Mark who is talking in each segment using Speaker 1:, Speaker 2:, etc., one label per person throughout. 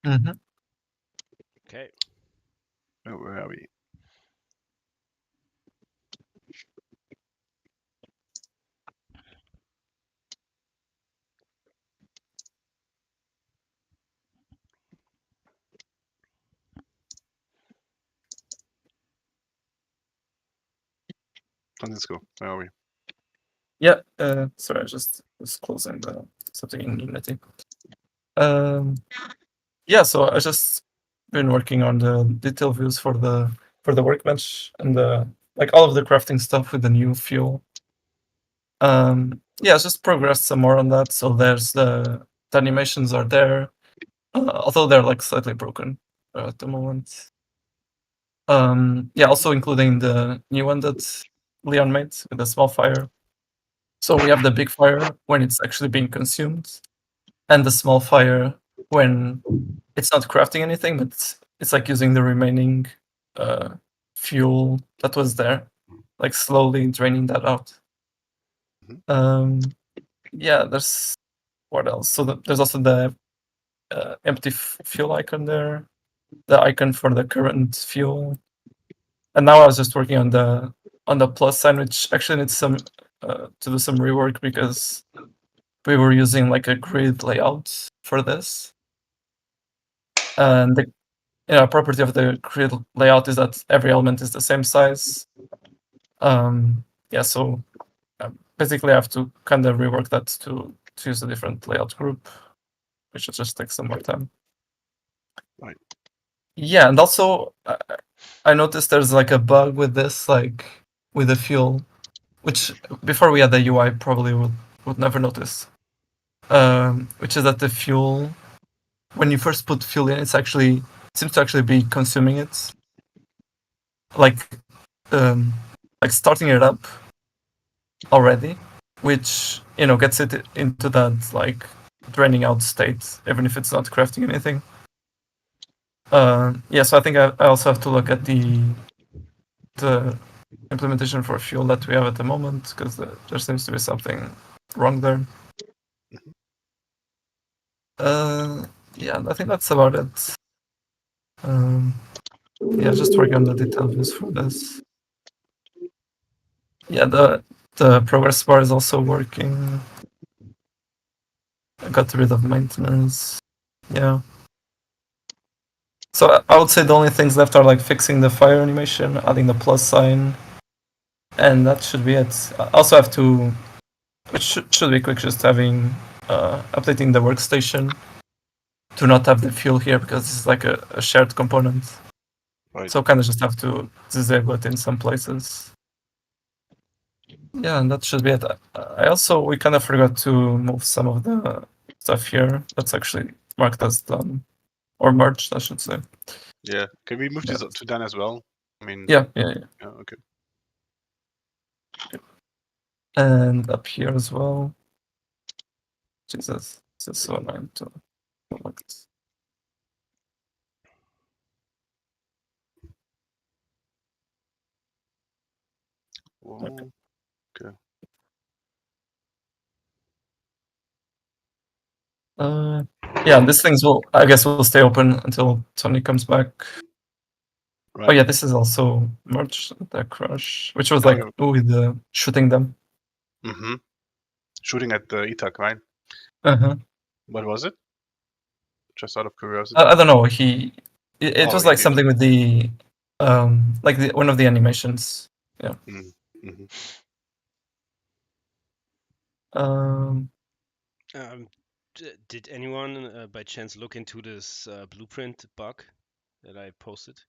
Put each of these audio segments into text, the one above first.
Speaker 1: Mm-hmm.
Speaker 2: Okay.
Speaker 3: Oh, where are we? Francisco, where are we?
Speaker 1: Yeah. Sorry, I just was closing the something in Unity. Yeah. So I just been working on the detail views for the workbench and the like all of the crafting stuff with the new fuel. Yeah, just progressed some more on that. So there's the animations are there, although they're like slightly broken at the moment. Yeah, also including the new one that Leon made with the small fire. So we have the big fire when it's actually being consumed, and the small fire when it's not crafting anything, but it's like using the remaining uh, fuel that was there, like slowly draining that out.
Speaker 3: Mhm.
Speaker 1: Yeah, there's what else? So there's also the empty fuel icon there, the icon for the current fuel, and now I was just working on the plus sign, which actually needs some to do some rework because we were using like a grid layout for this, and the property of the grid layout is that every element is the same size. Yeah, so basically I have to kind of rework that to use a different layout group, which will just take some more time.
Speaker 3: Right.
Speaker 1: Yeah, and also I noticed there's like a bug with this, like with the fuel, which before we had the UI probably would never notice. Which is that the fuel, when you first put fuel in, it seems to actually be consuming it, like um, like starting it up already, which gets it into that like draining out state, even if it's not crafting anything. Yeah, so I think I also have to look at the implementation for fuel that we have at the moment because there seems to be something wrong there.
Speaker 3: Mhm.
Speaker 1: Yeah, I think that's about it. Yeah, just working on the detail views for this. Yeah, the progress bar is also working. I got rid of maintenance. Yeah. So I would say the only things left are like fixing the fire animation, adding the plus sign, and that should be it. I also have to, which should be quick, just having updating the workstation to not have the fuel here because it's like a shared component.
Speaker 3: Right.
Speaker 1: So kind of just have to disable it in some places. Yeah, and that should be it. We kind of forgot to move some of the stuff here. That's actually marked as done or merged, I should say.
Speaker 3: Yeah. Can we move
Speaker 1: Yeah,
Speaker 3: this up to done as well? I mean,
Speaker 1: yeah.
Speaker 3: yeah, okay.
Speaker 1: And up here as well. Jesus, this is so annoying to like this.
Speaker 3: Whoa. Okay.
Speaker 1: Uh, yeah, these things I guess, will stay open until Tony comes back. Oh
Speaker 3: Right.
Speaker 1: yeah, this is also merged the crush, which was
Speaker 3: Oh,
Speaker 1: like
Speaker 3: yeah.
Speaker 1: with the shooting them.
Speaker 3: Mm-hmm. Shooting at the Itak, right?
Speaker 1: Uh-huh.
Speaker 3: What was it? Just out of curiosity.
Speaker 1: I don't know. It
Speaker 3: Oh,
Speaker 1: was
Speaker 3: he
Speaker 1: like
Speaker 3: did.
Speaker 1: something with the like one of the animations. Yeah.
Speaker 3: Mm-hmm.
Speaker 1: Um.
Speaker 2: Did anyone by chance look into this blueprint bug that I posted?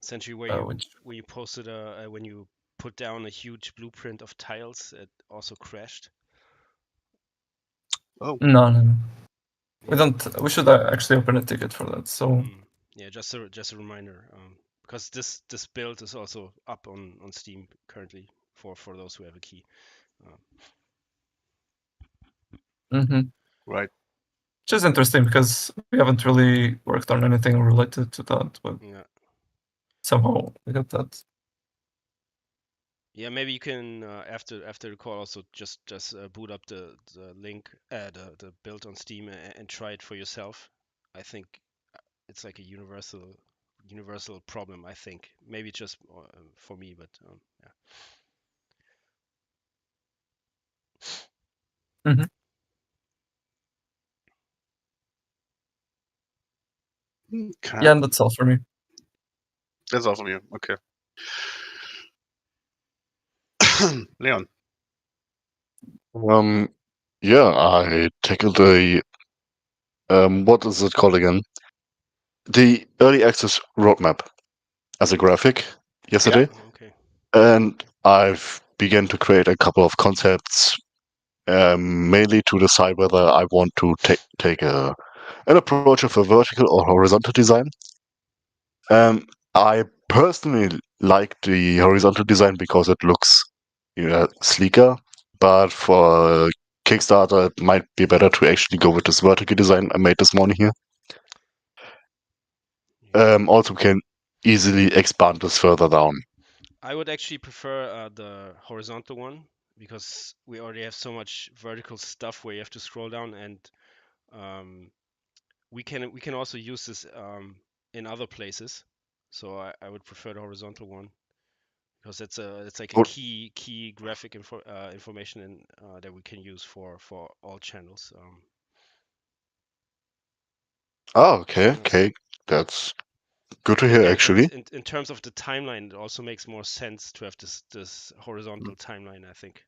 Speaker 2: Essentially,
Speaker 1: Which
Speaker 2: where you posted when you put down a huge blueprint of tiles, it also crashed.
Speaker 3: Oh,
Speaker 1: no. We
Speaker 2: Yeah.
Speaker 1: don't. We should actually open a ticket for that. So.
Speaker 2: Yeah, just a reminder, because this build is also up on Steam currently for those who have a key. Uh,
Speaker 1: Mm-hmm.
Speaker 3: right.
Speaker 1: Which is interesting because we haven't really worked on anything related to that, but
Speaker 2: yeah,
Speaker 1: somehow we got that.
Speaker 2: yeah. Maybe you can after the call also just boot up the link the build on Steam and try it for yourself. I think it's like a universal problem. I think maybe just for me, but yeah.
Speaker 3: Okay.
Speaker 1: Yeah, and that's all for me.
Speaker 3: That's all from you. Okay. Leon.
Speaker 4: Yeah, I tackled the what is it called again? The early access roadmap as a graphic yesterday,
Speaker 2: Okay.
Speaker 4: and I've begun to create a couple of concepts, mainly to decide whether I want to take an approach of a vertical or horizontal design. I personally like the horizontal design because it looks sleeker, but for Kickstarter, it might be better to actually go with this vertical design I made this morning here. Also, can easily expand this further down.
Speaker 2: I would actually prefer the horizontal one because we already have so much vertical stuff where you have to scroll down, and we can also use this in other places. So I would prefer the horizontal one because it's like a
Speaker 4: Good.
Speaker 2: key graphic information that we can use for all channels.
Speaker 4: Oh, okay,
Speaker 2: Yeah.
Speaker 4: okay. That's good to
Speaker 2: And
Speaker 4: hear,
Speaker 2: again,
Speaker 4: actually.
Speaker 2: in terms of the timeline, it also makes more sense to have this horizontal timeline, I think.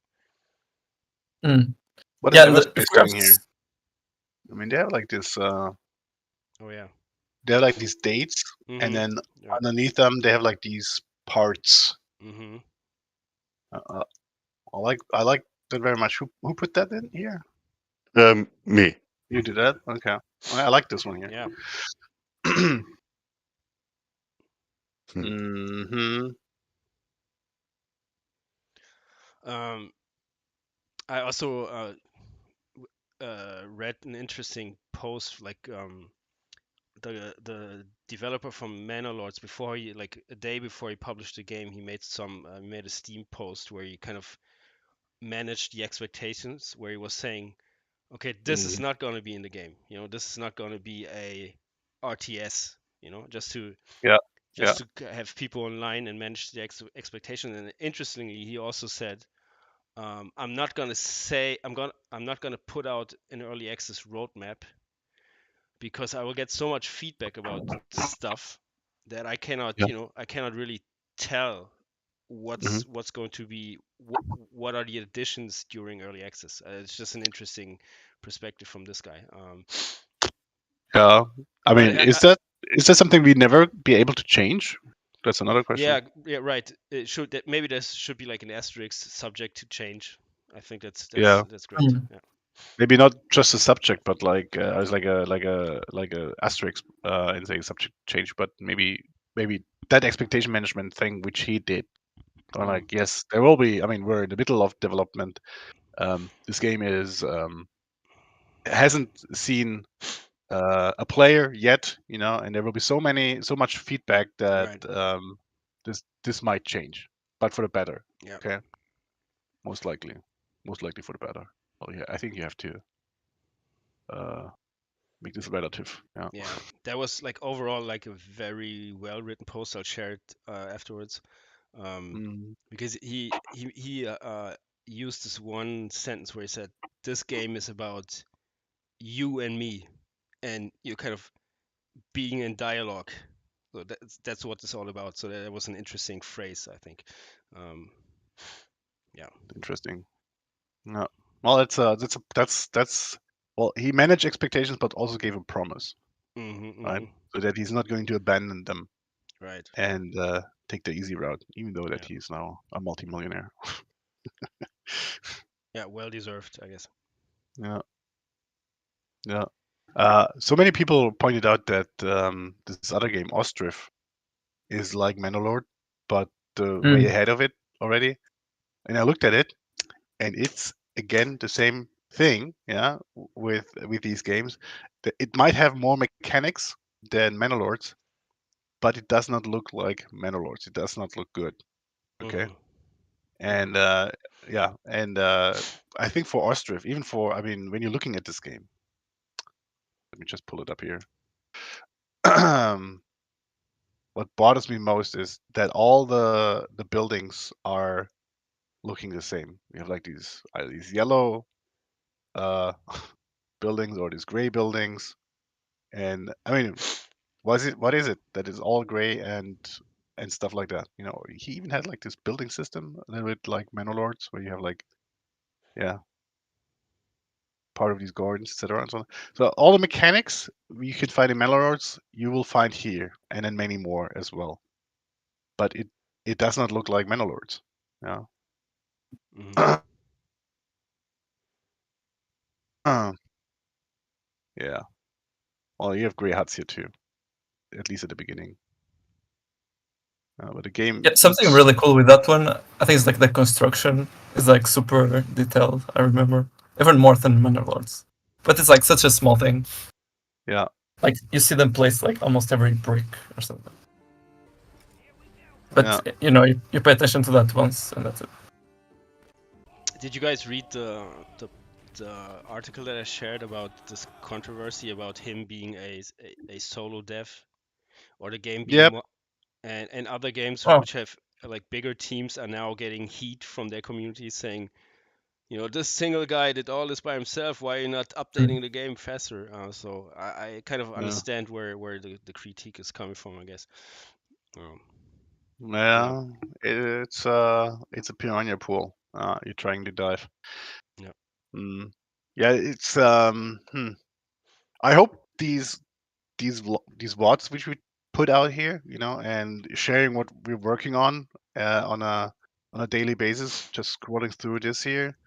Speaker 3: What
Speaker 1: Yeah,
Speaker 3: is
Speaker 1: and if
Speaker 3: Everspace
Speaker 1: we have
Speaker 3: doing here? I mean, they have like this.
Speaker 2: Oh yeah.
Speaker 3: They have like these dates, and then
Speaker 2: Yeah.
Speaker 3: underneath them they have like these parts.
Speaker 2: Mm-hmm.
Speaker 3: I like that very much. Who put that in here?
Speaker 4: Me.
Speaker 3: You did that? Okay. I like this one here.
Speaker 2: Yeah.
Speaker 3: hmm
Speaker 2: I also read an interesting post, like the developer from Manor Lords, before he, like a day before he published the game, he made a Steam post where he kind of managed the expectations, where he was saying, okay, this is not going to be in the game, this is not going to be a RTS, just to
Speaker 3: Yeah.
Speaker 2: have people online and manage the expectation. And interestingly, he also said, I'm not gonna put out an early access roadmap because I will get so much feedback about stuff that I cannot,
Speaker 4: Yeah.
Speaker 2: I cannot really tell what's going to be, what are the additions during early access. It's just an interesting perspective from this guy.
Speaker 3: Yeah. I
Speaker 2: But
Speaker 3: mean, is that something we'd never be able to change? That's another question.
Speaker 2: yeah, right. Maybe there should be like an asterisk subject to change. I think that's
Speaker 3: Yeah.
Speaker 2: great. Yeah.
Speaker 3: Maybe not just a subject, but like as like a asterisk in saying subject change, but maybe that expectation management thing which he did. Or like, yes, there will be. I mean, we're in the middle of development. This game hasn't seen a player yet, and there will be so much feedback that
Speaker 2: Right.
Speaker 3: this might change, but for the better.
Speaker 2: Yeah.
Speaker 3: Okay, most likely for the better. Well, yeah, I think you have to make this relative. Yeah.
Speaker 2: Yeah, that was like overall like a very well written post. I'll share it afterwards,
Speaker 3: Mm,
Speaker 2: because he used this one sentence where he said, "This game is about you and me, and you're kind of being in dialogue." So that's what it's all about. So that was an interesting phrase, I think. Um, yeah.
Speaker 3: interesting. No. Well, that's well, he managed expectations, but also gave a promise, right? So that he's not going to abandon them
Speaker 2: Right.
Speaker 3: and take the easy route, even though that
Speaker 2: Yeah.
Speaker 3: he's now a multimillionaire.
Speaker 2: Yeah. Well deserved, I guess.
Speaker 3: Yeah, yeah. So many people pointed out that this other game, Ostriv, is like Manolord, but way ahead of it already. And I looked at it, and it's again the same thing. Yeah, with these games, it might have more mechanics than Manolords, but it does not look like Manolords. It does not look good. Okay. And yeah, and I think for Ostriv, even for, I mean, when you're looking at this game, let me just pull it up here. what bothers me most is that all the buildings are looking the same. We have like either these yellow uh, buildings or these gray buildings, and I mean, what is it that is all gray and stuff like that? You know, he even had like this building system a little bit like Manor where you have like, yeah, part of these gardens, etc. and so on. So all the mechanics you could find in Manor you will find here, and then many more as well. But it does not look like Manor Yeah.
Speaker 2: Mhm.
Speaker 3: Yeah. Well, you have gray huts here too, at least at the beginning. But the game
Speaker 1: Yeah, something
Speaker 3: looks.
Speaker 1: really cool with that one, I think, is like the construction is like super detailed. I remember even more than Manor but it's like such a small thing.
Speaker 3: Yeah.
Speaker 1: Like you see them place like almost every brick or something. But
Speaker 3: Yeah.
Speaker 1: you know, you pay attention to that once, and that's it.
Speaker 2: Did you guys read the article that I shared about this controversy about him being a solo dev, or the game being
Speaker 3: Yep.
Speaker 2: more, and other games
Speaker 1: Oh,
Speaker 2: which have like bigger teams are now getting heat from their community saying, you know, this single guy did all this by himself. Why are you not updating the game faster? So I kind of
Speaker 3: Yeah.
Speaker 2: understand where the critique is coming from, I guess. Um,
Speaker 3: Yeah. It's a piranha pool. You're trying to dive.
Speaker 2: yeah.
Speaker 3: Mm. Yeah. It's I hope these VODs which we put out here, you know, and sharing what we're working on on a daily basis, just scrolling through this here.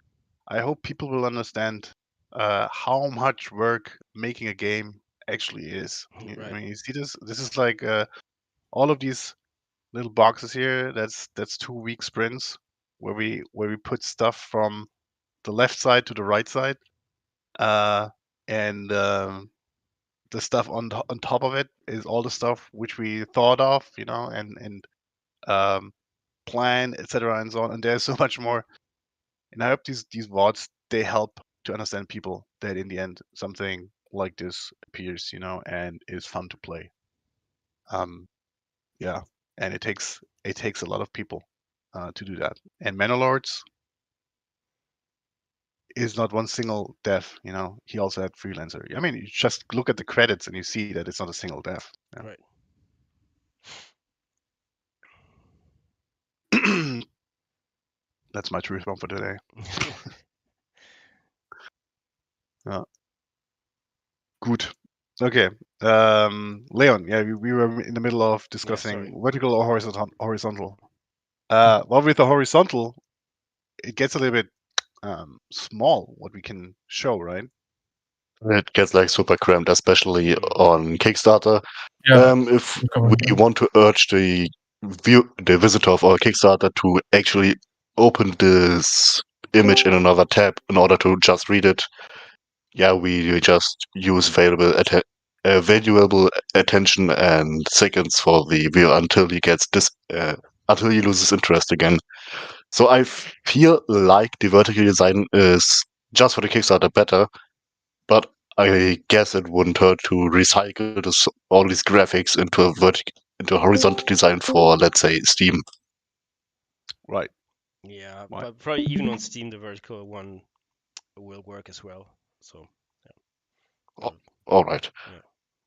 Speaker 3: I hope people will understand how much work making a game actually is. I
Speaker 2: Right.
Speaker 3: mean, you see this? This is like all of these little boxes here. That's 2 week sprints where we put stuff from the left side to the right side, uh, and the stuff on top of it is all the stuff which we thought of, you know, and um, plan, etc., and so on. And there's so much more. And I hope these VODs they help to understand people that in the end something like this appears, you know, and is fun to play. Yeah, and it takes a lot of people to do that. And Manolords is not one single dev, you know. He also had freelancer. I mean, you just look at the credits and you see that it's not a single dev.
Speaker 2: Right.
Speaker 3: Yeah. That's my truth bomb for today. Yeah. Good. Okay. Leon, yeah, we were in the middle of discussing
Speaker 2: sorry.
Speaker 3: vertical or horizontal. Well, with the horizontal, it gets a little bit small what we can show, right?
Speaker 4: It gets like super cramped, especially
Speaker 2: Mm.
Speaker 4: on Kickstarter.
Speaker 1: yeah.
Speaker 4: If
Speaker 1: we covered
Speaker 4: we
Speaker 1: that.
Speaker 4: want to urge the visitor of our Kickstarter to actually open this image in another tab in order to just read it, yeah, we just use valuable attention and seconds for the viewer until he gets until he loses interest again. So I feel like the vertical design is just for the Kickstarter better, but I guess it wouldn't hurt to recycle all these graphics into a horizontal design for, let's say, Steam.
Speaker 3: Right.
Speaker 2: Yeah,
Speaker 3: Right.
Speaker 2: but probably even on Steam, the vertical one will work as well. So yeah.
Speaker 4: All right.
Speaker 2: Yeah.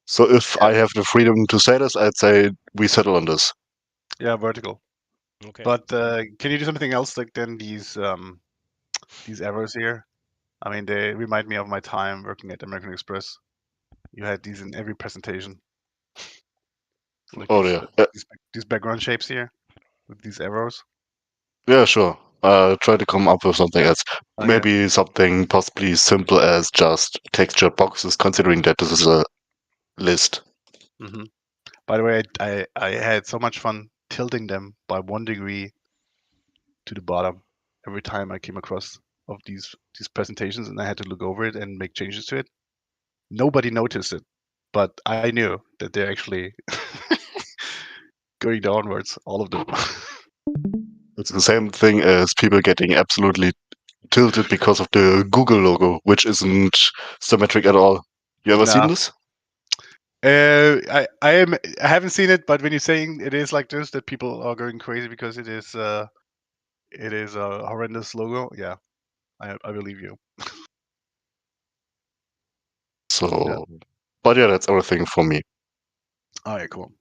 Speaker 4: So if
Speaker 3: Yeah.
Speaker 4: I have the freedom to say this, I'd say we settle on this.
Speaker 3: Yeah, vertical.
Speaker 2: Okay.
Speaker 3: But can you do something else like then these arrows here? I mean, they remind me of my time working at American Express. You had these in every presentation, like
Speaker 4: Oh yeah,
Speaker 3: these background shapes here with these arrows.
Speaker 4: yeah, sure. Try to come up with something else.
Speaker 3: Okay.
Speaker 4: Maybe something possibly simple as just textured boxes, considering that this is a list.
Speaker 3: hmm By the way, I had so much fun tilting them by 1 degree to the bottom every time I came across of these presentations, and I had to look over it and make changes to it. Nobody noticed it, but I knew that they're actually going downwards, all of them.
Speaker 4: It's the same thing as people getting absolutely tilted because of the Google logo, which isn't symmetric at all. You ever seen
Speaker 3: Nah,
Speaker 4: this?
Speaker 3: I haven't seen it, but when you're saying it is like this, that people are going crazy because it is a horrendous logo. Yeah, I believe you.
Speaker 4: So, but yeah, that's everything for me.
Speaker 3: Oh yeah, cool.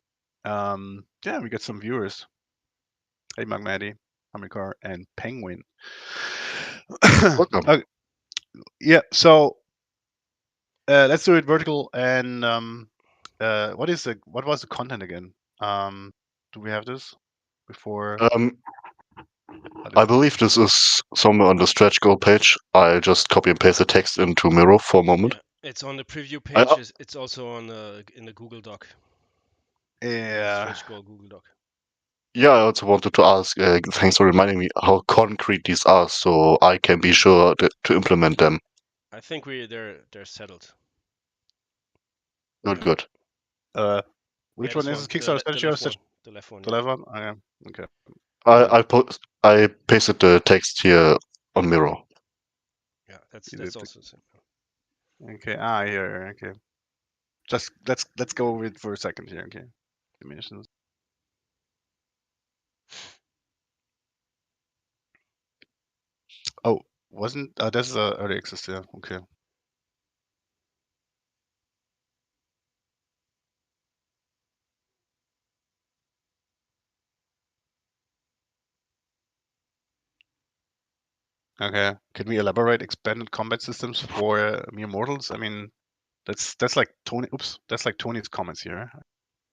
Speaker 3: Yeah, we got some viewers. Hey, Magmadi, Hamikar, and Penguin.
Speaker 4: Welcome.
Speaker 3: Yeah, so let's do it vertical. And what was the content again? Do we have this before?
Speaker 4: I believe this is somewhere on the stretch goal page. I just copy and paste the text into Miro for a moment.
Speaker 2: Yeah, it's on the preview page. It's also on in the Google Doc.
Speaker 3: Yeah.
Speaker 2: Stretch goal Google Doc.
Speaker 4: Yeah, I also wanted to ask, thanks for reminding me how concrete these are so I can be sure to implement them.
Speaker 2: I think they're settled.
Speaker 4: Good, good.
Speaker 3: Which
Speaker 2: Yeah,
Speaker 3: one is
Speaker 2: this
Speaker 3: this Kickstarter
Speaker 2: the
Speaker 3: strategy?
Speaker 2: left one. The left one.
Speaker 3: The left one? Oh, yeah. Okay.
Speaker 4: I pasted the text here on Miro.
Speaker 2: Yeah, that's
Speaker 3: You did
Speaker 2: also the same.
Speaker 3: Okay. Here. Okay. Just let's go over it for a second here. Okay. Dimensions. Oh, wasn't that's early access? Yeah. Okay. Okay. Can we elaborate expanded combat systems for mere mortals? I mean, that's like Tony. Oops, that's like Tony's comments here.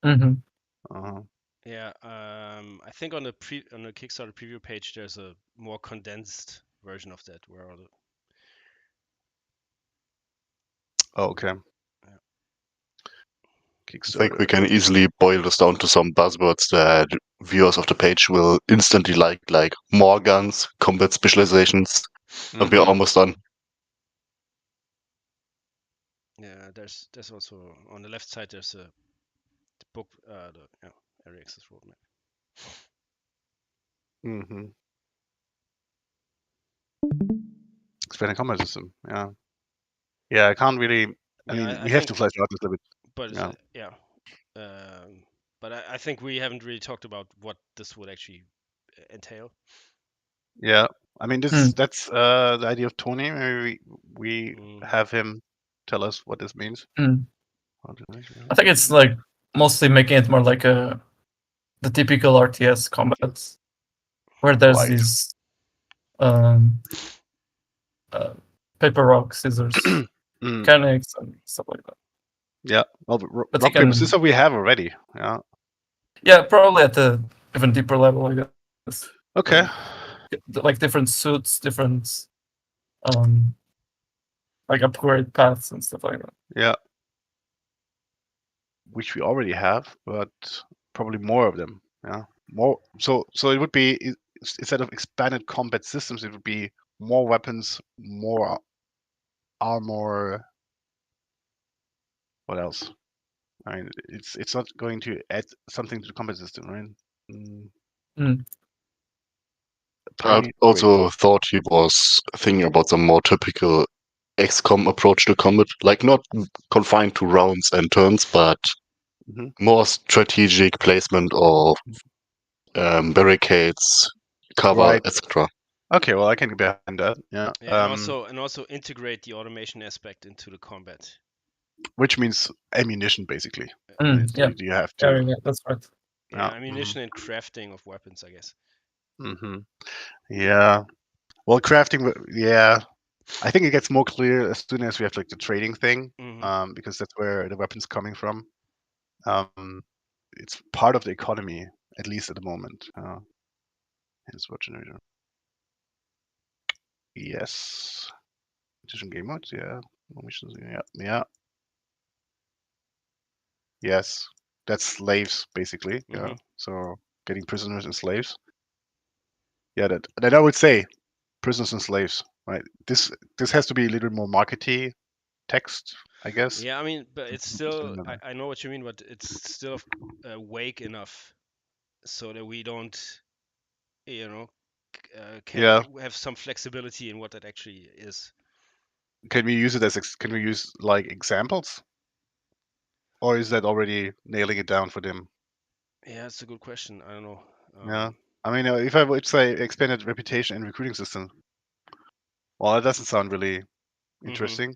Speaker 1: Mm-hmm.
Speaker 2: Yeah, I think on the Kickstarter preview page, there's a more condensed version of that where all the
Speaker 3: Oh, okay.
Speaker 4: I think we can easily boil this down to some buzzwords that viewers of the page will instantly like more guns, combat specializations, and we're almost done.
Speaker 2: Yeah, there's also on the left side there's a book, area access roadmap.
Speaker 3: Mm-hmm. Expanded combat system. Yeah. Yeah, I can't really. I mean, we have to flesh out this a little bit.
Speaker 2: But yeah, but I think we haven't really talked about what this would actually entail.
Speaker 3: Yeah, I mean, that's the idea of Tony. Maybe we have him tell us what this means.
Speaker 1: I think it's like mostly making it more like the typical RTS combats, where there's these paper, rock, scissors mechanics and stuff like that.
Speaker 3: Yeah, well, rock, paper, scissors we have already. Yeah.
Speaker 1: Yeah, probably at the even deeper level, I guess.
Speaker 3: Okay.
Speaker 1: Like different suits, different like upgrade paths and stuff like that.
Speaker 3: Yeah. Which we already have, but probably more of them. Yeah. More. So it would be, instead of expanded combat systems, it would be more weapons, more armor. What else? I mean, it's not going to add something to the combat system, right?
Speaker 4: I also thought he was thinking about some more typical XCOM approach to combat, like not confined to rounds and turns, but more strategic placement of barricades, cover, etc.
Speaker 3: Okay, well, I can get behind that. Yeah.
Speaker 2: Yeah, and also integrate the automation aspect into the combat.
Speaker 3: Which means ammunition, basically.
Speaker 1: Yeah.
Speaker 3: You have to.
Speaker 1: Yeah, that's right.
Speaker 2: Yeah, ammunition and crafting of weapons, I guess.
Speaker 3: Yeah. Well, crafting. Yeah. I think it gets more clear as soon as we have like the trading thing, because that's where the weapon's coming from. It's part of the economy, at least at the moment. Here's what generator. Yes. Addition game modes. Yeah. Yeah. Yes. That's slaves, basically. Yeah. So getting prisoners and slaves. Yeah. That I would say, prisoners and slaves. Right. This has to be a little bit more markety text, I guess.
Speaker 2: Yeah, I mean, but it's still. I know what you mean, but it's still vague enough so that we don't, can have some flexibility in what that actually is.
Speaker 3: Can we use it as? Can we use like examples or is that already nailing it down for them?
Speaker 2: Yeah, it's a good question. I don't know.
Speaker 3: Yeah. I mean, if I would say expanded reputation and recruiting system, well, that doesn't sound really interesting.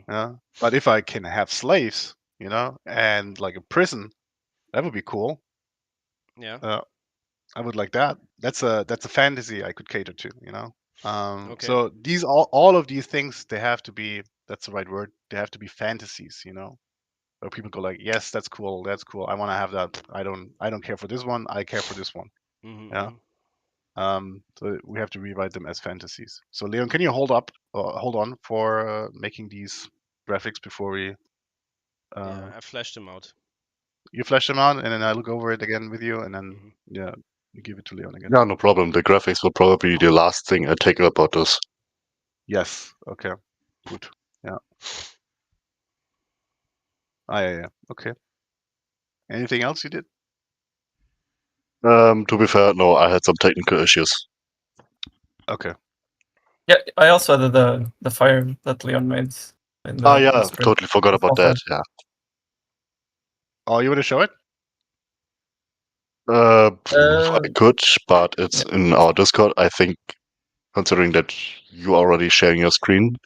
Speaker 3: Yeah. But if I can have slaves, and like a prison, that would be cool.
Speaker 2: Yeah.
Speaker 3: I would like that. That's a fantasy I could cater to,
Speaker 2: Okay.
Speaker 3: So these all of these things, they have to be, that's the right word, they have to be fantasies, where people go like, yes, that's cool, I want to have that. I don't care for this one, I care for this one. Yeah. So we have to rewrite them as fantasies. So Leon, can you hold on for making these graphics before we
Speaker 2: Yeah, I flashed them out.
Speaker 3: you flesh them out, and then I look over it again with you, and then yeah, you give it to Leon again.
Speaker 4: Yeah, no problem. The graphics will probably be the last thing I take about this.
Speaker 3: Yes. Okay. Good. Yeah. Yeah. Okay. Anything else you did?
Speaker 4: To be fair, no, I had some technical issues.
Speaker 3: Okay.
Speaker 1: Yeah, I also added the fire that Leon made.
Speaker 4: Oh yeah, totally forgot about that. Yeah.
Speaker 3: Oh, you want to show it?
Speaker 4: I could, but it's in our Discord. I think, considering that you are already sharing your screen.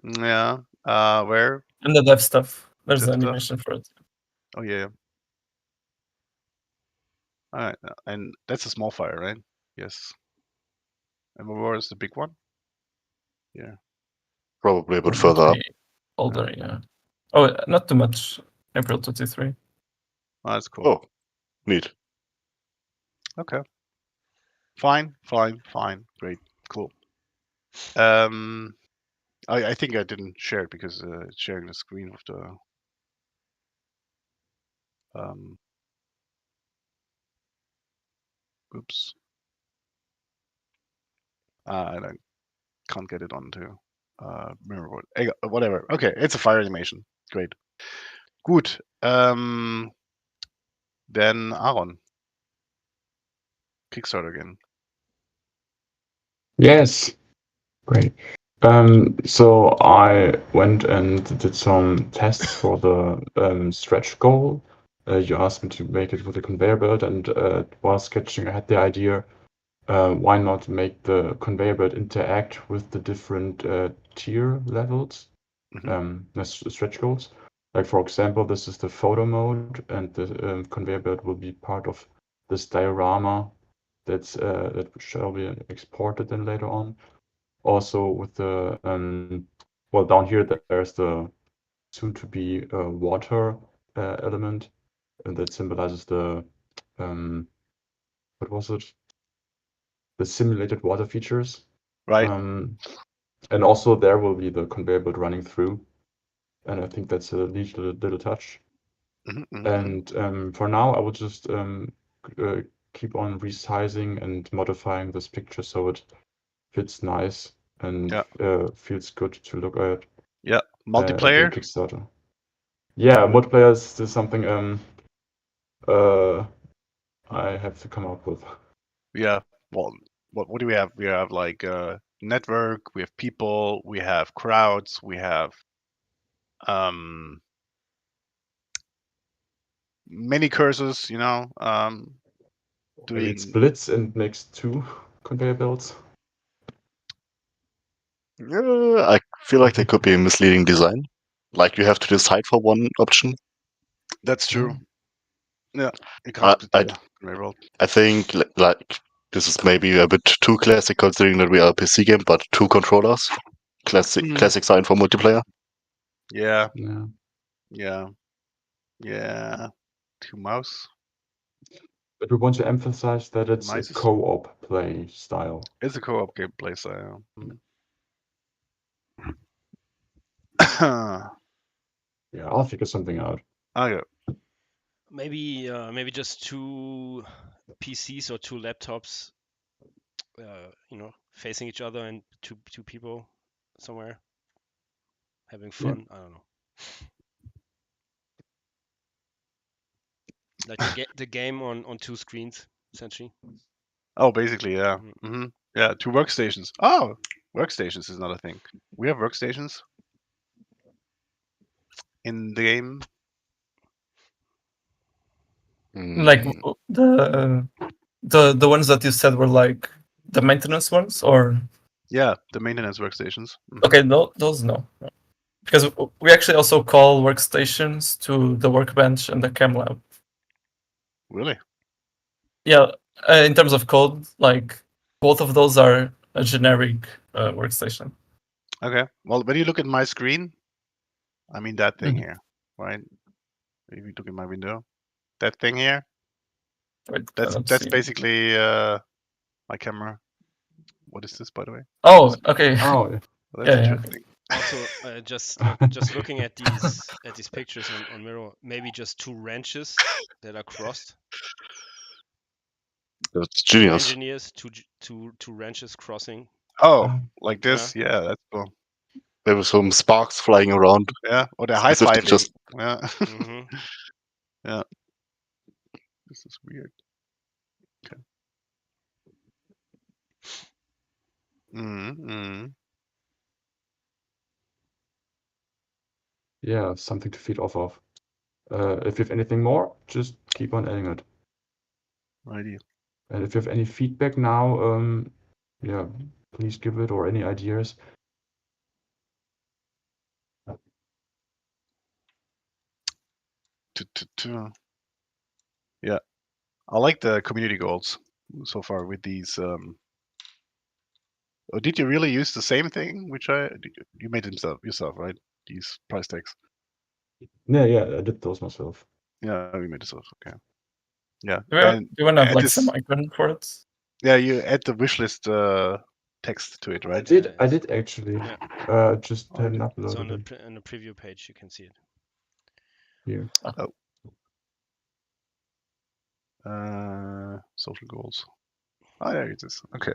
Speaker 3: Yeah. Where?
Speaker 1: In the dev stuff, there's
Speaker 3: Dev
Speaker 1: an
Speaker 3: stuff?
Speaker 1: animation for it.
Speaker 3: Oh yeah. All right, and that's a small fire, right? Yes. And where is the big one? Yeah.
Speaker 4: Probably a bit further up.
Speaker 1: Older, yeah. Oh, not too much. April 23.
Speaker 3: Oh, that's cool.
Speaker 4: Oh, neat.
Speaker 3: Okay. Fine. Great. Cool. I think I didn't share it because it's sharing the screen of the oops. And I can't get it onto mirror board. Whatever. Okay, it's a fire animation. Great. Good. Then Aaron. Kickstarter again.
Speaker 5: Yes. Great. So I went and did some tests for the stretch goal. You asked me to make it with a conveyor belt, and while sketching, I had the idea, why not make the conveyor belt interact with the different tier levels, the stretch goals. Like for example, this is the photo mode, and the conveyor belt will be part of this diorama that shall be exported then later on. Also with the well, down here there's the soon to be water element, and that symbolizes the what was it? The simulated water features.
Speaker 3: Right.
Speaker 5: And also there will be the conveyor belt running through, and I think that's a neat little touch. And for now, I will just keep on resizing and modifying this picture so it fits nice and feels good to look at.
Speaker 3: Yeah,
Speaker 5: multiplayer.
Speaker 3: multiplayer.
Speaker 5: Kickstarter. Yeah, multiplayer is something I have to come up with.
Speaker 3: Yeah. Well, what do we have? We have like network. We have people. We have crowds. We have many cursors.
Speaker 5: Maybe it splits and makes 2 conveyor belts.
Speaker 4: I feel like there could be a misleading design. Like you have to decide for one option.
Speaker 3: That's true. Yeah, you can't split the conveyor belt.
Speaker 4: I think like this is maybe a bit too classic considering that we are a PC game, but 2 controllers. Classic sign for multiplayer.
Speaker 3: Yeah.
Speaker 5: Yeah.
Speaker 3: Yeah. Yeah. 2 mouse.
Speaker 5: But we want to emphasize that it's a
Speaker 3: Mice.
Speaker 5: co-op play style.
Speaker 3: It's a co-op gameplay style.
Speaker 5: Yeah, I'll figure something out.
Speaker 3: Okay.
Speaker 2: Maybe just 2 PCs or 2 laptops, facing each other, and two people somewhere having fun. I don't know. Like the game on 2 screens, essentially.
Speaker 3: Oh, basically, yeah. Yeah, 2 workstations. Oh, workstations is another thing. We have workstations in the game.
Speaker 1: Like the ones that you said were like the maintenance ones, or
Speaker 3: Yeah, the maintenance workstations.
Speaker 1: okay, those no, because we actually also call workstations to the workbench and the chem lab.
Speaker 3: Really?
Speaker 1: Yeah, in terms of code, like both of those are a generic workstation.
Speaker 3: Okay. Well, when you look at my screen, I mean that thing
Speaker 1: Mhm.
Speaker 3: here, right? If you look at my window, that thing here,
Speaker 1: Wait,
Speaker 3: that's basically my camera. What is this, by the way?
Speaker 1: Oh, okay.
Speaker 5: Oh, yeah.
Speaker 3: Well, that's interesting.
Speaker 2: Also, just looking at these pictures on Miro, maybe just two wrenches that are crossed.
Speaker 4: That's
Speaker 2: Two
Speaker 4: genius.
Speaker 2: engineers, two wrenches crossing.
Speaker 3: Oh, like this? Yeah, that's cool.
Speaker 4: There were some sparks flying around.
Speaker 3: Yeah, or they're high
Speaker 4: Specifically
Speaker 3: fiving.
Speaker 4: just
Speaker 3: Yeah.
Speaker 2: hmm
Speaker 3: Yeah. This is weird. Okay.
Speaker 5: Yeah, something to feed off of. If you have anything more, just keep on adding it.
Speaker 3: Righty.
Speaker 5: And if you have any feedback now, yeah, please give it, or any ideas.
Speaker 3: Yeah, I like the community goals so far with these. Oh, did you really use the same thing? Which you made yourself, right? These price tags.
Speaker 5: Yeah, I did those myself.
Speaker 3: Yeah, we made yourself. Okay. Yeah,
Speaker 1: Do
Speaker 3: and
Speaker 1: you want to have
Speaker 3: add
Speaker 1: like
Speaker 3: this-
Speaker 1: some icon for it?
Speaker 3: Yeah, you add the wish list text to it, right?
Speaker 5: I did actually.
Speaker 2: Yeah.
Speaker 5: Just
Speaker 3: Oh,
Speaker 5: hadn't
Speaker 2: It's on
Speaker 5: uploaded it
Speaker 2: on the preview page. You can see it.
Speaker 5: here.
Speaker 3: Social goals. Oh, there it is. Okay,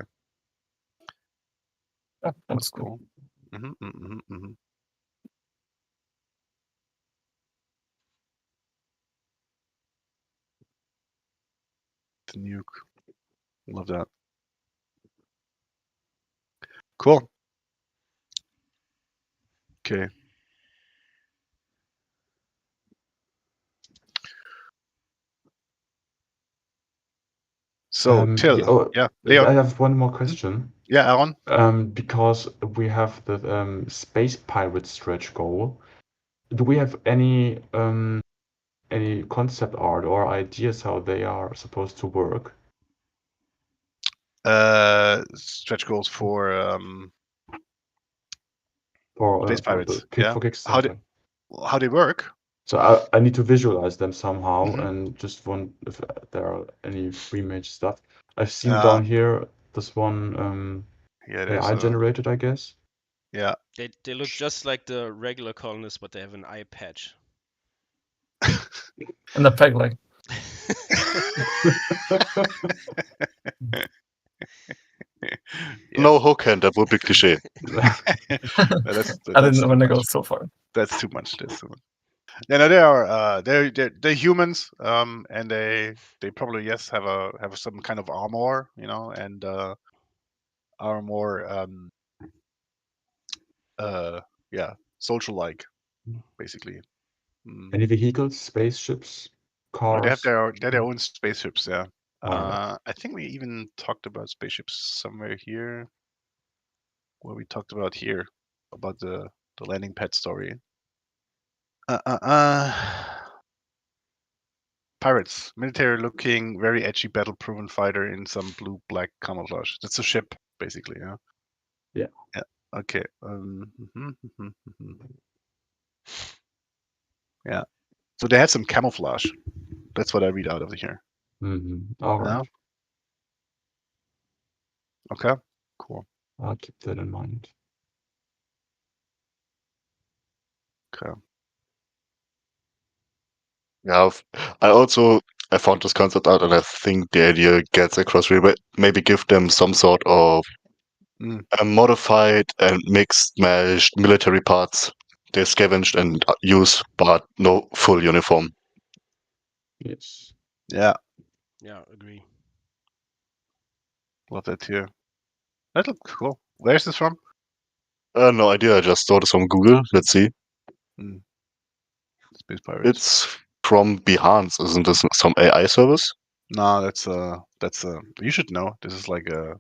Speaker 1: Oh,
Speaker 3: that's
Speaker 1: that's cool.
Speaker 3: cool. The nuke. Love that. Cool. Okay. So Till, yeah, Leo.
Speaker 5: I have one more question.
Speaker 3: Yeah, Aaron.
Speaker 5: Because we have the space pirate stretch goal. Do we have any concept art or ideas how they are supposed to work?
Speaker 3: Stretch goals for
Speaker 5: For
Speaker 3: Space Pirates.
Speaker 5: for Kickstarter.
Speaker 3: How they work?
Speaker 5: So I need to visualize them somehow,
Speaker 3: Mhm.
Speaker 5: and just want if there are any pre-made stuff. I've seen down here this one
Speaker 3: Yeah, there's
Speaker 5: AI generated, I guess.
Speaker 3: Yeah.
Speaker 2: They look just like the regular colonists, but they have an eye patch.
Speaker 1: And the peg leg.
Speaker 4: No hook hand, that would be cliche.
Speaker 1: I didn't want to go so far.
Speaker 3: That's too much. That's too much. Yeah, no, they are they're humans, and they probably have some kind of armor, and are more social like, basically.
Speaker 5: Any vehicles, spaceships,
Speaker 3: Oh,
Speaker 5: cars?
Speaker 3: they have their own spaceships. Yeah.
Speaker 5: Alright.
Speaker 3: I think we even talked about spaceships somewhere here, where we talked about the landing pad story. Pirates, military looking, very edgy, battle proven fighter in some blue black camouflage. That's a ship, basically, yeah.
Speaker 5: Yeah.
Speaker 3: Yeah. Okay. Yeah. So they have some camouflage. That's what I read out of here.
Speaker 5: All right.
Speaker 3: Yeah. Okay. Cool.
Speaker 5: I'll keep that in mind.
Speaker 3: Okay.
Speaker 4: Yeah, I found this concept art, and I think the idea gets across really well. Maybe give them some sort of modified and mixed, mashed military parts they scavenged and use, but no full uniform.
Speaker 5: Yes.
Speaker 3: Yeah.
Speaker 2: Yeah, agree.
Speaker 3: Love that too. That looks cool. Where's this from?
Speaker 4: No idea. I just saw this from Google. Let's see.
Speaker 3: Space Pirates.
Speaker 4: It's from Behance. Isn't this some AI service?
Speaker 3: No, that's you should know. This is like a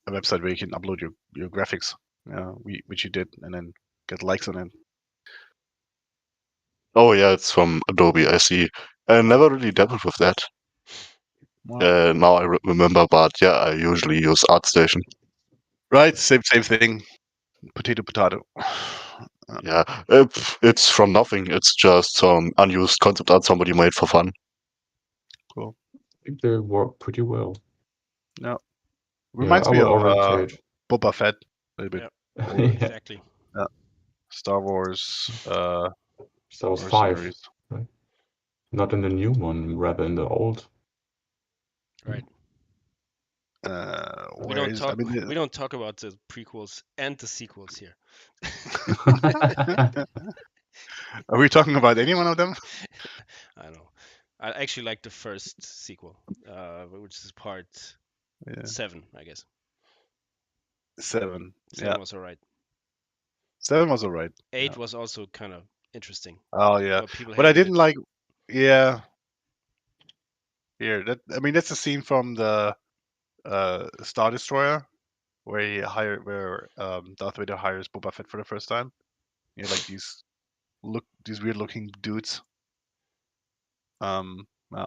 Speaker 3: website where you can upload your graphics, which you did, and then get likes on it.
Speaker 4: Oh yeah, it's from Adobe. I see. I never really dabbled with that.
Speaker 3: Wow.
Speaker 4: Now I remember, but yeah, I usually use ArtStation.
Speaker 3: Right, same thing. Potato.
Speaker 4: Yeah, it's from nothing. It's just some unused concept art somebody made for fun.
Speaker 3: Cool.
Speaker 5: I think they work pretty well.
Speaker 3: No.
Speaker 5: Yeah,
Speaker 3: Reminds
Speaker 5: I
Speaker 3: me
Speaker 5: will
Speaker 3: of
Speaker 5: orientate.
Speaker 3: Boba Fett a little bit.
Speaker 2: Yeah,
Speaker 5: Yeah.
Speaker 2: exactly.
Speaker 3: Star Wars
Speaker 5: Star Wars 5,
Speaker 3: mercenaries.
Speaker 5: right? Not in the new one, rather in the old.
Speaker 2: Right. We
Speaker 3: Where
Speaker 2: don't
Speaker 3: is?
Speaker 2: talk.
Speaker 3: I mean,
Speaker 2: We don't talk about the prequels and the sequels here.
Speaker 3: are we talking about any one of them?
Speaker 2: I don't know. I actually like the first sequel, which is part
Speaker 3: Yeah.
Speaker 2: 7, I guess.
Speaker 3: 7.
Speaker 2: 7
Speaker 3: Yeah.
Speaker 2: was alright.
Speaker 3: 7 was alright.
Speaker 2: 8
Speaker 3: Yeah.
Speaker 2: was also kind of interesting,
Speaker 3: Oh yeah.
Speaker 2: but people
Speaker 3: But I
Speaker 2: hated
Speaker 3: didn't
Speaker 2: it.
Speaker 3: like. Yeah. Here, that's a scene from the Star Destroyer where Darth Vader hires Boba Fett for the first time. You know, like these weird looking dudes. Yeah.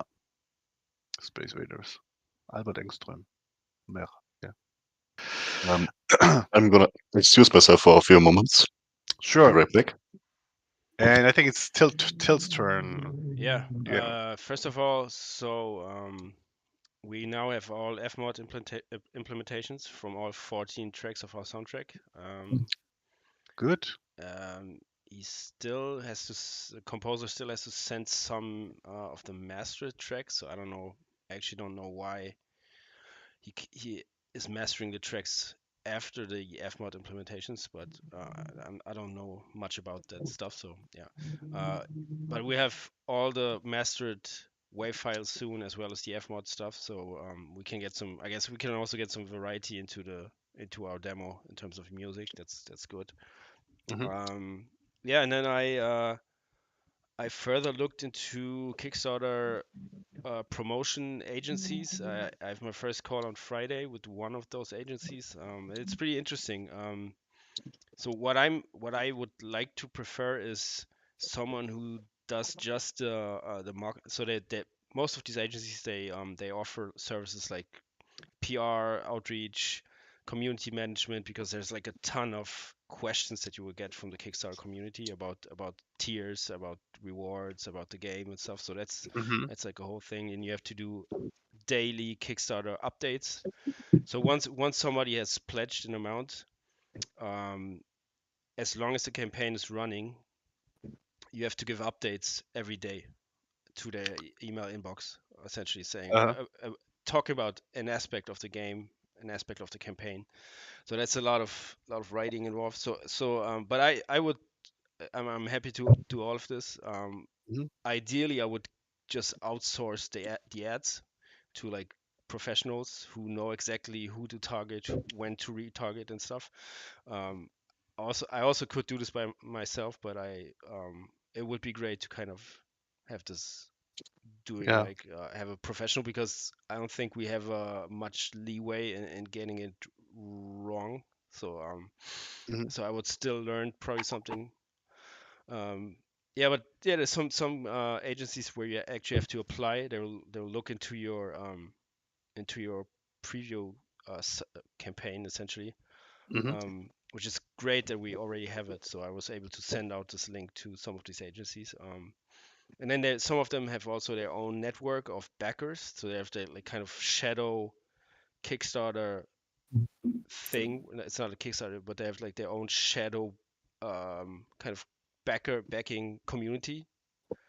Speaker 3: Space Raiders. Albert Engström. Mer.
Speaker 4: Um, I'm gonna excuse myself for a few moments. Be
Speaker 3: Sure.
Speaker 4: right back.
Speaker 3: And I think it's Tilt's turn.
Speaker 2: Yeah.
Speaker 3: Yeah.
Speaker 2: First of all, so we now have all Fmod implementations from all 14 tracks of our soundtrack.
Speaker 3: Good.
Speaker 2: He still has to. The composer still has to send some of the mastered tracks. So I don't know. I actually don't know why he is mastering the tracks after the Fmod implementations, but I don't know much about that stuff. So yeah, but we have all the mastered WAV files soon, as well as the Fmod stuff. So we can get some. I guess we can also get some variety into our demo in terms of music. That's good.
Speaker 3: Mhm.
Speaker 2: Yeah, and then I further looked into Kickstarter promotion agencies. I have my first call on Friday with one of those agencies. It's pretty interesting. So what I would like to prefer is someone who does just the market. So that most of these agencies they offer services like PR, outreach, community management, because there's like a ton of questions that you will get from the Kickstarter community about tiers, about rewards, about the game and stuff. So
Speaker 3: Mhm.
Speaker 2: that's like a whole thing, and you have to do daily Kickstarter updates. So once somebody has pledged an amount, um, as long as the campaign is running, you have to give updates every day to their email inbox, essentially saying
Speaker 3: Uh-huh.
Speaker 2: talking about an aspect of the game, an aspect of the campaign. So that's a lot of writing involved. But I'm happy to do all of this.
Speaker 3: Mhm.
Speaker 2: Ideally, I would just outsource the ads to like professionals who know exactly who to target, when to retarget and stuff. Um, I also could do this by myself, but it would be great to kind of have this doing
Speaker 3: Yeah.
Speaker 2: like have a professional, because I don't think we have much leeway in getting it wrong.
Speaker 3: Mhm.
Speaker 2: So I would still learn probably something. Yeah, but yeah, there's some agencies where you actually have to apply. They'll look into your preview campaign essentially,
Speaker 3: Mhm.
Speaker 2: which is great that we already have it. So I was able to send out this link to some of these agencies. And then some of them have also their own network of backers. So they have the like kind of shadow Kickstarter thing. It's not a Kickstarter, but they have like their own shadow kind of backing community.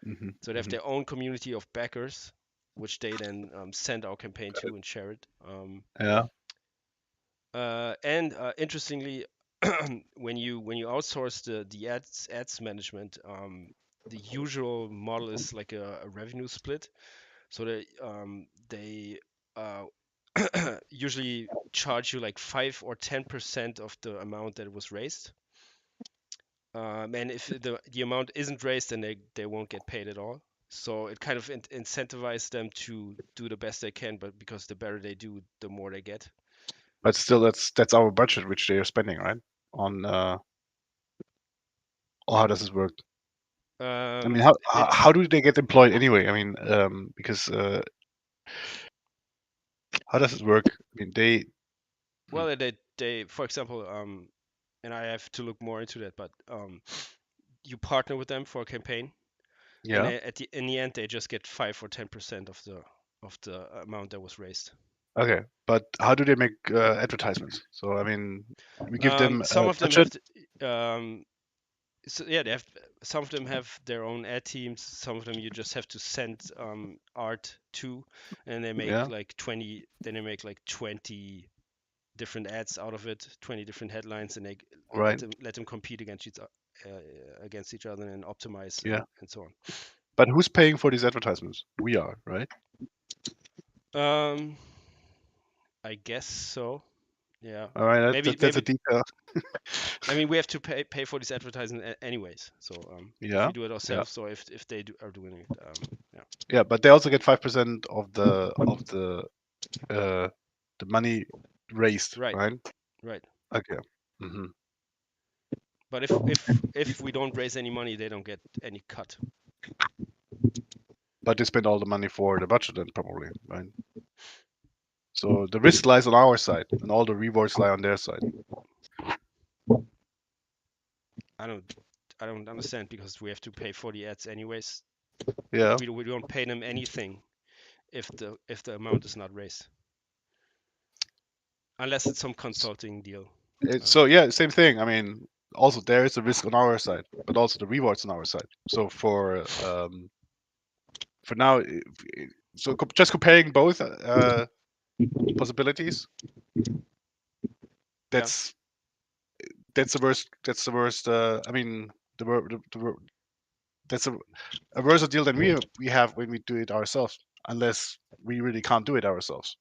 Speaker 3: Mhm.
Speaker 2: So they have
Speaker 3: Mhm.
Speaker 2: their own community of backers, which they then send our campaign to and share it.
Speaker 3: Yeah.
Speaker 2: And interestingly, when you outsource the ads management, the usual model is like a revenue split. So they uh, usually charge you like 5 or 10% of the amount that was raised. And if the amount isn't raised, then they won't get paid at all. So it kind of incentivizes them to do the best they can, but because the better they do, the more they get.
Speaker 3: But still, that's our budget which they are spending, right? On or how does this work? I mean, how do they get employed anyway? I mean, because how does it work? I mean,
Speaker 2: well, they for example, and I have to look more into that, but you partner with them for a campaign, and
Speaker 3: yeah.
Speaker 2: in the end, they just get 5 or 10% of the amount that was raised.
Speaker 3: Okay, but how do they make advertisements? So I mean, we give them
Speaker 2: Some
Speaker 3: a
Speaker 2: of them
Speaker 3: budget.
Speaker 2: have so yeah, they have some of them have their own ad teams. Some of them you just have to send art to, and they make
Speaker 3: Yeah.
Speaker 2: like 20. Then they make like 20 different ads out of it, 20 different headlines, and they
Speaker 3: Right.
Speaker 2: let them compete against each other and optimize
Speaker 3: Yeah.
Speaker 2: and so
Speaker 3: But who's paying for these advertisements? We are, right?
Speaker 2: on. I guess so. Yeah.
Speaker 3: All right.
Speaker 2: Maybe
Speaker 3: That's a detail.
Speaker 2: I mean, we have to pay for this advertising anyways. So if
Speaker 3: Yeah.
Speaker 2: we do it ourselves, or if they are doing it, yeah.
Speaker 3: Yeah, but they also get 5% of the money raised,
Speaker 2: Right.
Speaker 3: right?
Speaker 2: Right.
Speaker 3: Okay. Hmm.
Speaker 2: But if we don't raise any money, they don't get any cut.
Speaker 3: But they spend all the money for the budget then probably, right? So the risk lies on our side, and all the rewards lie on their side.
Speaker 2: I don't understand, because we have to pay for the ads anyways.
Speaker 3: Yeah.
Speaker 2: We don't pay them anything if the amount is not raised, unless it's some consulting deal.
Speaker 3: So yeah, same thing. I mean, also there is a risk on our side, but also the rewards on our side. So for now, so just comparing both possibilities, that's the worst. That's the worst. I mean, that's a worse deal than we have when we do it ourselves, unless we really can't do it ourselves.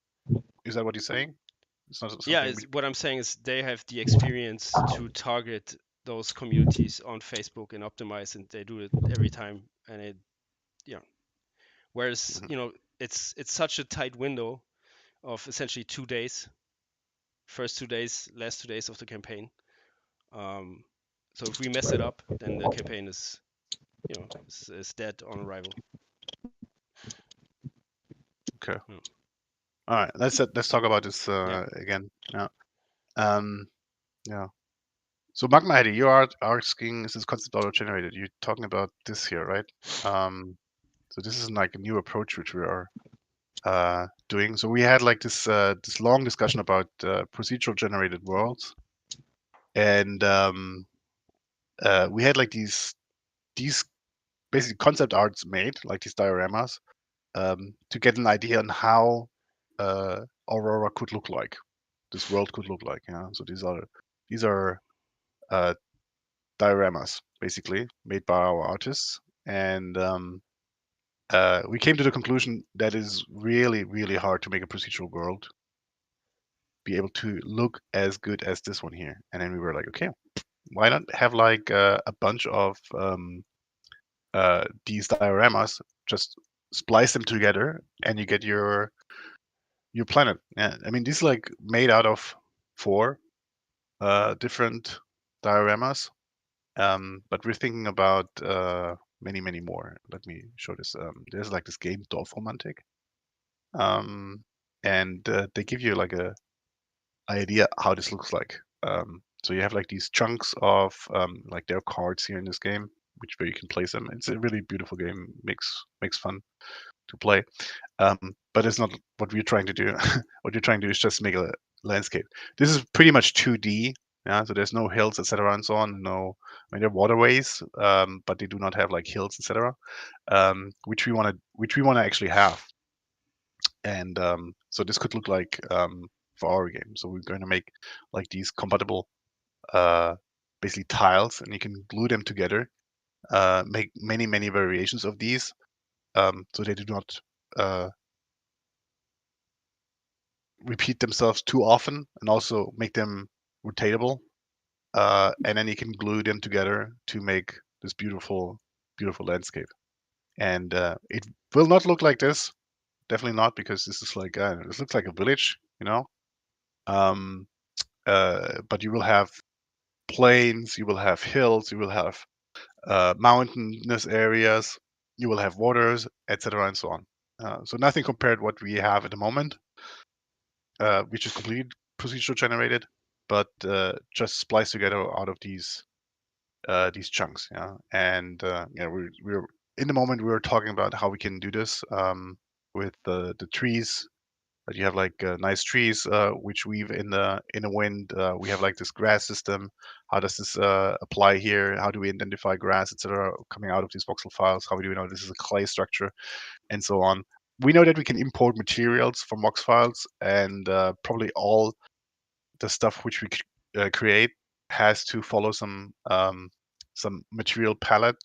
Speaker 3: Is that what you're saying? It's not
Speaker 2: Yeah,
Speaker 3: something
Speaker 2: what I'm saying is they have the experience to target those communities on Facebook and optimize, and they do it every time. And it, whereas it's such a tight window of essentially 2 days, first 2 days, last 2 days of the campaign. So if we mess it up, then the campaign is is dead on arrival.
Speaker 3: Okay. All right. Let's talk about this again. Yeah. Yeah. So Magma Heidi, you are asking, is this concept auto generated? You're talking about this here, right? So this is like a new approach which we are doing. So we had like this long discussion about procedural generated worlds, and we had like these basically concept arts made, like these dioramas, to get an idea on how Aurora could look like, this world could look like. Yeah. So these are dioramas basically made by our artists, and we came to the conclusion that is really, really hard to make a procedural world be able to look as good as this one here. And then we were like, okay, why not have like a bunch of these dioramas, just splice them together, and you get your planet. Yeah, I mean, this is like made out of 4 different dioramas, but we're thinking about many, many more. Let me show this. There's like this game Dorfromantik, and they give you like a idea how this looks like. So you have like these chunks of like there are cards here in this game, where you can place them. It's a really beautiful game, makes fun to play. But it's not what we're trying to do. What you're trying to do is just make a landscape. This is pretty much 2D. Yeah, so there's no hills, etc., and so on. No, I mean there are waterways, but they do not have like hills, etc., which we want to actually have. And so this could look like for our game. So we're going to make like these compatible, basically tiles, and you can glue them together. Make many, many variations of these, so they do not repeat themselves too often, and also make them rotatable. and then you can glue them together to make this beautiful, beautiful landscape. And it will not look like this, definitely not, because this is like this looks like a village, you know. But you will have plains, you will have hills, you will have mountainous areas, you will have waters, etc., and so on. So nothing compared what we have at the moment, which is completely procedural generated, but just spliced together out of these chunks. Yeah, and yeah, we're in the moment we were talking about how we can do this with the trees. That you have like nice trees which weave in the wind. We have like this grass system. How does this apply here? How do we identify grass, etc., coming out of these voxel files? How do we know this is a clay structure, and so on? We know that we can import materials from vox files, and probably all the stuff which we create has to follow some material palette.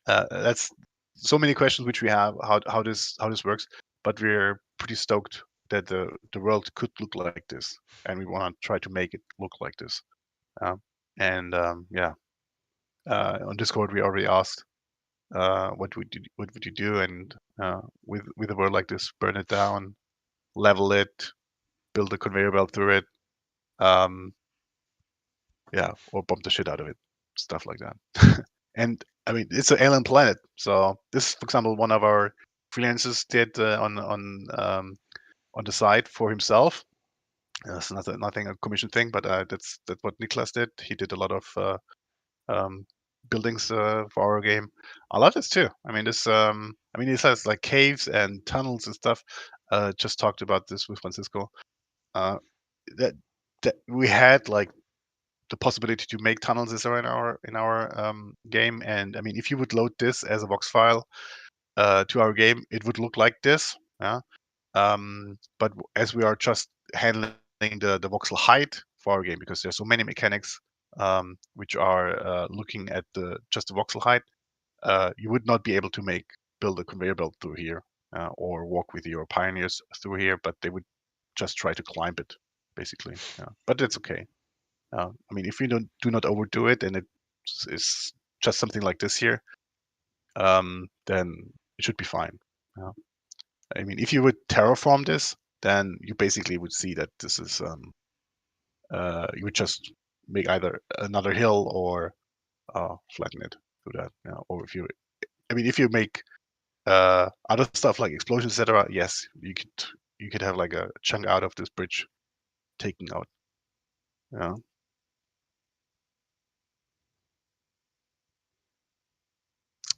Speaker 3: That's so many questions which we have how this works, but we're pretty stoked that the world could look like this, and we want to try to make it look like this. And yeah, on Discord we already asked what would you do, and with a world like this, burn it down, level it, build a conveyor belt through it, yeah, or bump the shit out of it, stuff like that. And I mean, it's an alien planet. So this, for example, one of our freelancers did on the side for himself. It's nothing a commission thing, but that's what Niklas did. He did a lot of buildings for our game. I love this too. I mean, this has like caves and tunnels and stuff. Just talked about this with Francisco. That we had like the possibility to make tunnels is in our game, and I mean, if you would load this as a vox file to our game, it would look like this. Yeah. But as we are just handling the voxel height for our game, because there's so many mechanics which are looking at just the voxel height, you would not be able to build a conveyor belt through here or walk with your pioneers through here, but they would just try to climb it, basically. Yeah. But that's okay. I mean, if you do not overdo it, and it is just something like this here, then it should be fine. Yeah. I mean, if you would terraform this, then you basically would see that this is you would just make either another hill or flatten it through that. Yeah. Or if you make other stuff like explosions, etc., yes, you could have like a chunk out of this bridge taken out. Yeah.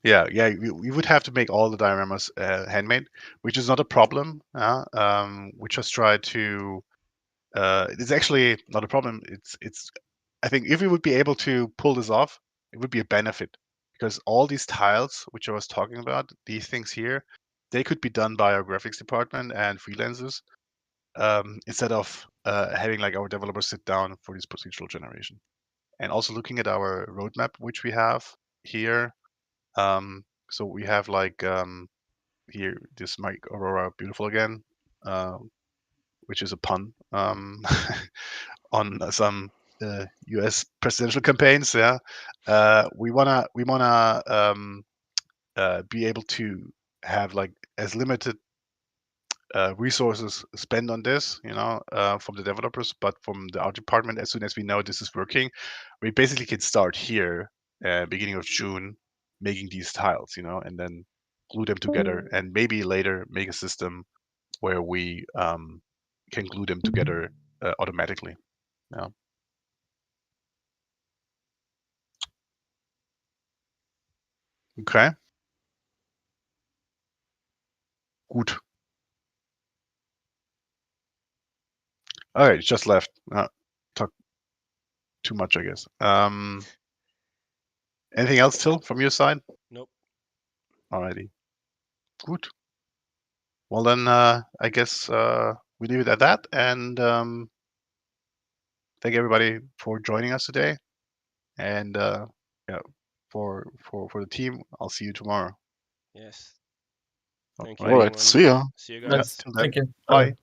Speaker 3: Yeah, we would have to make all the dioramas handmade, which is not a problem. We just try to. It's actually not a problem. It's. I think if we would be able to pull this off, it would be a benefit, because all these tiles, which I was talking about, these things here, they could be done by our graphics department and freelancers, instead of having like our developers sit down for this procedural generation. And also looking at our roadmap, which we have here. So we have like here this Mike Aurora Beautiful again, which is a pun on some U.S. presidential campaigns. Yeah, we wanna be able to have like as limited resources spent on this, from the developers, but from the art department, as soon as we know this is working, we basically can start here, beginning of June, making these tiles, and then glue them together, and maybe later make a system where we can glue them together automatically. Yeah. Okay. Gut. All right, just left. Talk too much, I guess. Anything else, Till, from your side?
Speaker 2: Nope.
Speaker 3: Alrighty. Good. Well, then I guess we leave it at that, and thank everybody for joining us today. And yeah, for the team, I'll see you tomorrow.
Speaker 2: Yes.
Speaker 3: Alrighty.
Speaker 2: Thank you,
Speaker 4: All right,
Speaker 2: everyone.
Speaker 4: see ya.
Speaker 2: See you
Speaker 3: Yeah,
Speaker 2: guys.
Speaker 3: till then.
Speaker 1: Thank you.
Speaker 3: Bye.